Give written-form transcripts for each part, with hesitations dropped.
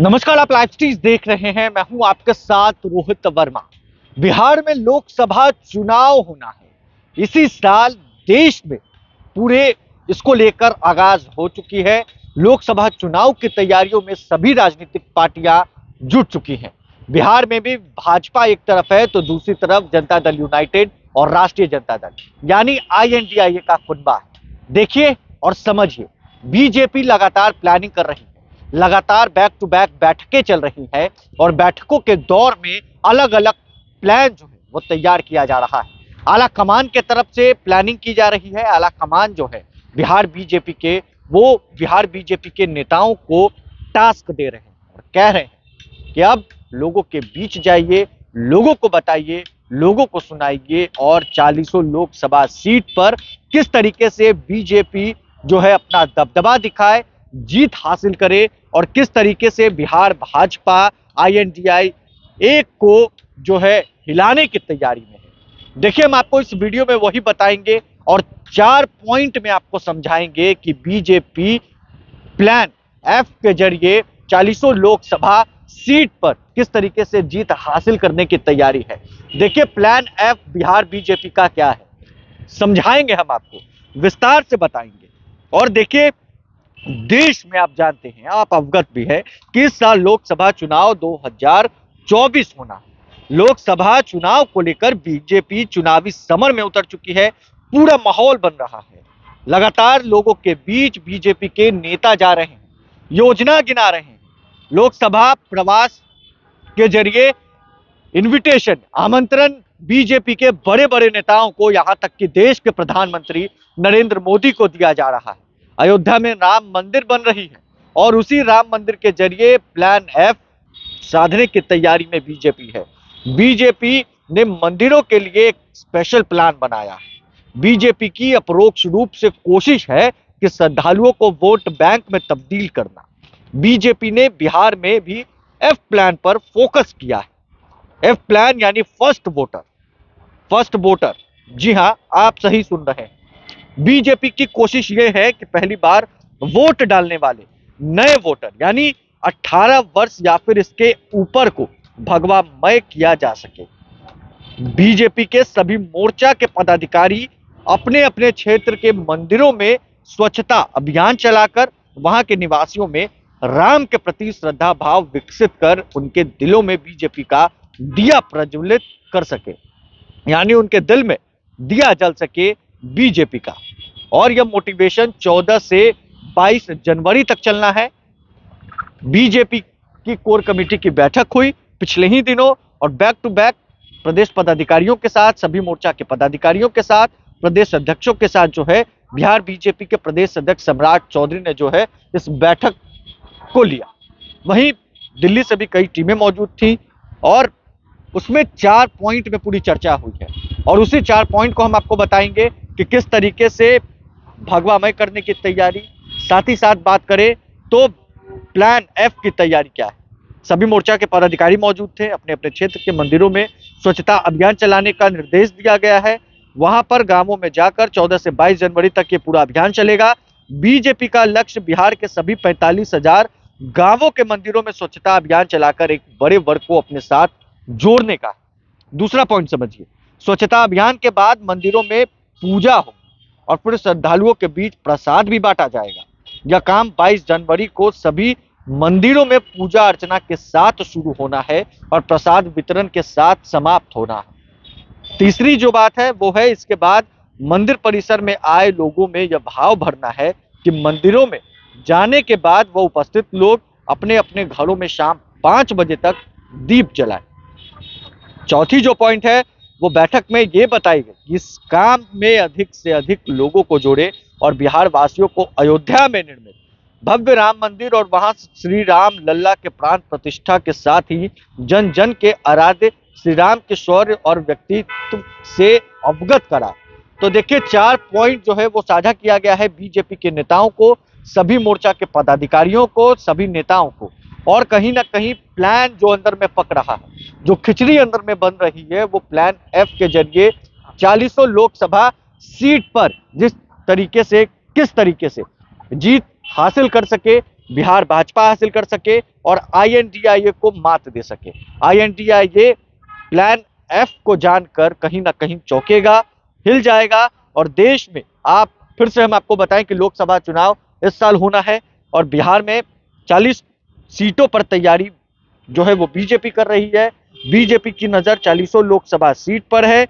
नमस्कार, आप live stream देख रहे हैं। मैं हूं आपके साथ रोहित वर्मा। बिहार में लोकसभा चुनाव होना है इसी साल। देश में पूरे इसको लेकर आगाज हो चुकी है। लोकसभा चुनाव की तैयारियों में सभी राजनीतिक पार्टियां जुट चुकी हैं। बिहार में भी भाजपा एक तरफ है तो दूसरी तरफ जनता दल यूनाइटेड और राष्ट्रीय जनता दल यानी INDIA का कुनबा है। देखिए और समझिए, बीजेपी लगातार प्लानिंग कर रही है, लगातार बैक टू बैक बैठकें चल रही है और बैठकों के दौर में अलग अलग प्लान जो है वो तैयार किया जा रहा है। आला कमान के तरफ से प्लानिंग की जा रही है। आला कमान जो है बिहार बीजेपी के, वो बिहार बीजेपी के नेताओं को टास्क दे रहे हैं और कह रहे हैं कि अब लोगों के बीच जाइए, लोगों को बताइए, लोगों को सुनाइए और 40 लोकसभा सीट पर किस तरीके से बीजेपी जो है अपना दबदबा दिखाए, जीत हासिल करे और किस तरीके से बिहार भाजपा INDIA एक को जो है हिलाने की तैयारी में है। देखिए, हम आपको इस वीडियो में वही बताएंगे और 4 पॉइंट में आपको समझाएंगे कि बीजेपी प्लान F के जरिए 40 लोकसभा सीट पर किस तरीके से जीत हासिल करने की तैयारी है। देखिए, प्लान F बिहार बीजेपी का क्या है, समझाएंगे, हम आपको विस्तार से बताएंगे। और देखिए, देश में आप जानते हैं, आप अवगत भी है कि इस साल लोकसभा चुनाव 2024 होना है। लोकसभा चुनाव को लेकर बीजेपी चुनावी समर में उतर चुकी है। पूरा माहौल बन रहा है। लगातार लोगों के बीच बीजेपी के नेता जा रहे हैं, योजना गिना रहे हैं। लोकसभा प्रवास के जरिए इनविटेशन, आमंत्रण बीजेपी के बड़े बड़े नेताओं को, यहां तक कि देश के प्रधानमंत्री नरेंद्र मोदी को दिया जा रहा है। अयोध्या में राम मंदिर बन रही है और उसी राम मंदिर के जरिए प्लान F साधने की तैयारी में बीजेपी है। बीजेपी ने मंदिरों के लिए एक स्पेशल प्लान बनाया है। बीजेपी की अपरोक्ष रूप से कोशिश है कि श्रद्धालुओं को वोट बैंक में तब्दील करना। बीजेपी ने बिहार में भी F प्लान पर फोकस किया है। F प्लान यानी फर्स्ट वोटर। फर्स्ट वोटर, जी हां, आप सही सुन रहे हैं। बीजेपी की कोशिश यह है कि पहली बार वोट डालने वाले नए वोटर यानी 18 वर्ष या फिर इसके ऊपर को भगवामय किया जा सके। बीजेपी के सभी मोर्चा के पदाधिकारी अपने अपने क्षेत्र के मंदिरों में स्वच्छता अभियान चलाकर वहां के निवासियों में राम के प्रति श्रद्धा भाव विकसित कर उनके दिलों में बीजेपी का दिया प्रज्वलित कर सके, यानी उनके दिल में दिया जल सके बीजेपी का। और यह मोटिवेशन 14 से 22 जनवरी तक चलना है। बीजेपी की कोर कमेटी की बैठक हुई पिछले ही दिनों और बैक टू बैक प्रदेश पदाधिकारियों के साथ, सभी मोर्चा के पदाधिकारियों के साथ, प्रदेश अध्यक्षों के साथ जो है बिहार बीजेपी के प्रदेश अध्यक्ष सम्राट चौधरी ने जो है इस बैठक को लिया। वहीं दिल्ली से भी कई टीमें मौजूद थी और उसमें 4 पॉइंट में पूरी चर्चा हुई है और उसी 4 पॉइंट को हम आपको बताएंगे कि किस तरीके से भगवामय करने की तैयारी। साथ ही साथ बात करें तो प्लान F की तैयारी क्या है। सभी मोर्चा के पदाधिकारी मौजूद थे। अपने अपने क्षेत्र के मंदिरों में स्वच्छता अभियान चलाने का निर्देश दिया गया है। वहां पर गांवों में जाकर 14 से 22 जनवरी तक ये पूरा अभियान चलेगा। बीजेपी का लक्ष्य बिहार के सभी 45,000 गांवों के मंदिरों में स्वच्छता अभियान चलाकर एक बड़े वर्ग को अपने साथ जोड़ने का। दूसरा पॉइंट समझिए, स्वच्छता अभियान के बाद मंदिरों में पूजा हो और फिर श्रद्धालुओं के बीच प्रसाद भी बांटा जाएगा। यह काम 22 जनवरी को सभी मंदिरों में पूजा अर्चना के साथ शुरू होना है और प्रसाद वितरण के साथ समाप्त होना है। तीसरी जो बात है वो है, इसके बाद मंदिर परिसर में आए लोगों में यह भाव भरना है कि मंदिरों में जाने के बाद वह उपस्थित लोग अपने अपने घरों में शाम 5 बजे तक दीप जलाएं। चौथी जो पॉइंट है वो बैठक में ये बताई गई कि इस काम में अधिक से अधिक लोगों को जोड़े और बिहार वासियों को अयोध्या में निर्मित भव्य राम मंदिर और वहां श्री राम लल्ला के प्राण प्रतिष्ठा के साथ ही जन जन के आराध्य श्री राम के शौर्य और व्यक्तित्व से अवगत करा। तो देखिए, 4 पॉइंट जो है वो साझा किया गया है बीजेपी के नेताओं को, सभी मोर्चा के पदाधिकारियों को, सभी नेताओं को। और कहीं ना कहीं प्लान जो अंदर में पक रहा है, जो खिचड़ी अंदर में बन रही है, वो प्लान F के जरिए 40 लोकसभा सीट पर किस तरीके से जीत हासिल कर सके, बिहार भाजपा हासिल कर सके और INDIA को मात दे सके। INDIA प्लान F को जानकर कहीं ना कहीं चौंकेगा, हिल जाएगा और देश में फिर से हम आपको बताएं कि लोकसभा चुनाव इस साल होना है और बिहार में 40 सीटों पर तैयारी जो है वो बीजेपी कर रही है। बीजेपी की नजर 40 लोकसभा सीट पर है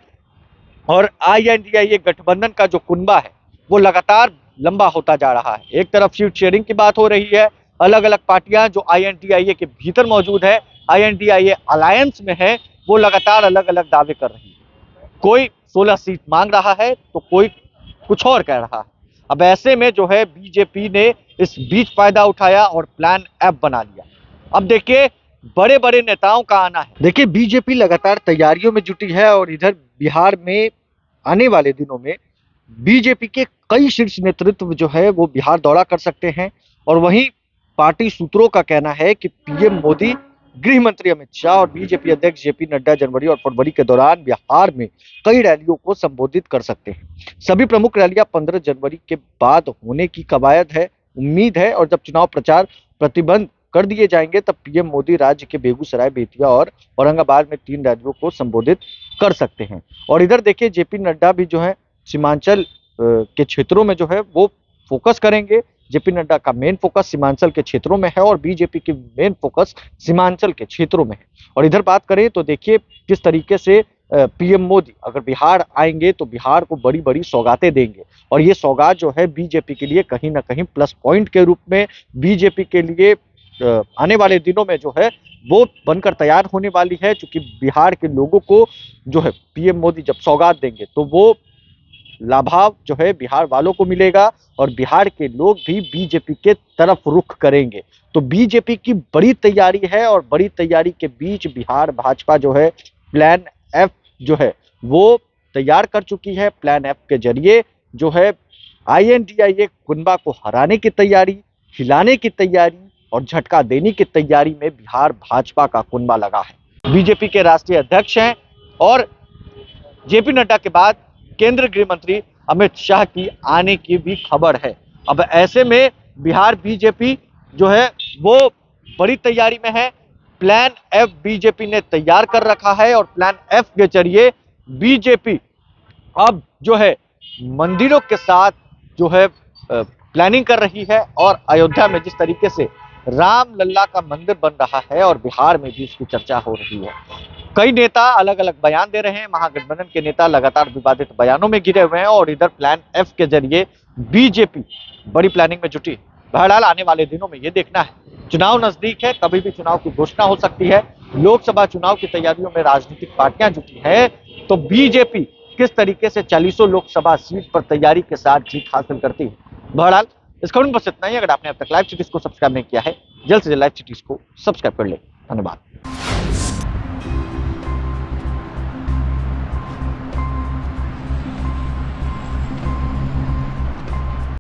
और INDIA गठबंधन का जो कुनबा है वो लगातार लंबा होता जा रहा है। एक तरफ सीट शेयरिंग की बात हो रही है, अलग अलग पार्टियां जो INDIA के भीतर मौजूद है, INDIA अलायंस में है, वो लगातार अलग अलग दावे कर रही है। कोई 16 सीट मांग रहा है तो कोई कुछ और कह रहा है। अब ऐसे में जो है बीजेपी ने इस बीच फायदा उठाया और प्लान F बना लिया। अब देखिए बड़े बड़े नेताओं का आना है। देखिए बीजेपी लगातार तैयारियों में जुटी है और इधर बिहार में आने वाले दिनों में बीजेपी के कई शीर्ष नेतृत्व जो है वो बिहार दौरा कर सकते हैं और वहीं पार्टी सूत्रों का कहना है कि PM मोदी, गृह मंत्री अमित शाह और बीजेपी अध्यक्ष JP नड्डा जनवरी और फरवरी के दौरान बिहार में कई रैलियों को संबोधित कर सकते हैं। सभी प्रमुख रैलियां 15 जनवरी के बाद होने की कवायद है, उम्मीद है और जब चुनाव प्रचार प्रतिबंध कर दिए जाएंगे तब PM मोदी राज्य के बेगूसराय, बेतिया और औरंगाबाद में 3 रैलियों को संबोधित कर सकते हैं। और इधर देखिए JP नड्डा भी जो है सीमांचल के क्षेत्रों में जो है वो फोकस करेंगे। JP नड्डा का मेन फोकस सीमांचल के क्षेत्रों में है और बीजेपी की मेन फोकस सीमांचल के क्षेत्रों में है। और इधर बात करें तो देखिए किस तरीके से PM मोदी अगर बिहार आएंगे तो बिहार को बड़ी बड़ी सौगातें देंगे और ये सौगात जो है बीजेपी के लिए कहीं ना कहीं प्लस पॉइंट के रूप में बीजेपी के लिए आने वाले दिनों में जो है वो बनकर तैयार होने वाली है। क्योंकि बिहार के लोगों को जो है PM मोदी जब सौगात देंगे तो वो लाभाव जो है बिहार वालों को मिलेगा और बिहार के लोग भी बीजेपी के तरफ रुख करेंगे। तो बीजेपी की बड़ी तैयारी है और बड़ी तैयारी के बीच बिहार भाजपा जो है प्लान F जो है वो तैयार कर चुकी है। प्लान F के जरिए जो है INDIA कुनबा को हराने की तैयारी, हिलाने की तैयारी और झटका देने की तैयारी में बिहार भाजपा का कुनबा लगा है। बीजेपी के राष्ट्रीय अध्यक्ष हैं और JP नड्डा के बाद केंद्रीय गृह मंत्री अमित शाह की आने की भी खबर है। अब ऐसे में बिहार बीजेपी जो है वो बड़ी तैयारी में है। प्लान F बीजेपी ने तैयार कर रखा है और प्लान F के जरिए बीजेपी अब जो है मंदिरों के साथ जो है प्लानिंग कर रही है और अयोध्या में जिस तरीके से राम लल्ला का मंदिर बन रहा है और बिहार में भी इसकी चर्चा हो रही है। कई नेता अलग अलग बयान दे रहे हैं, महागठबंधन के नेता लगातार विवादित बयानों में घिरे हुए हैं और इधर प्लान F के जरिए बीजेपी बड़ी प्लानिंग में जुटी। बहरहाल आने वाले दिनों में ये देखना है, चुनाव नजदीक है, कभी भी चुनाव की घोषणा हो सकती है। लोकसभा चुनाव की तैयारियों में राजनीतिक पार्टियां जुटी है तो बीजेपी किस तरीके से 40 लोकसभा सीट पर तैयारी के साथ जीत हासिल करती है। बहरहाल इस खबर में बस इतना ही। अगर आपने अब तक लाइव सिटीज को सब्सक्राइब नहीं किया है, जल्द से जल्द लाइव सिटीज को सब्सक्राइब कर ले। धन्यवाद।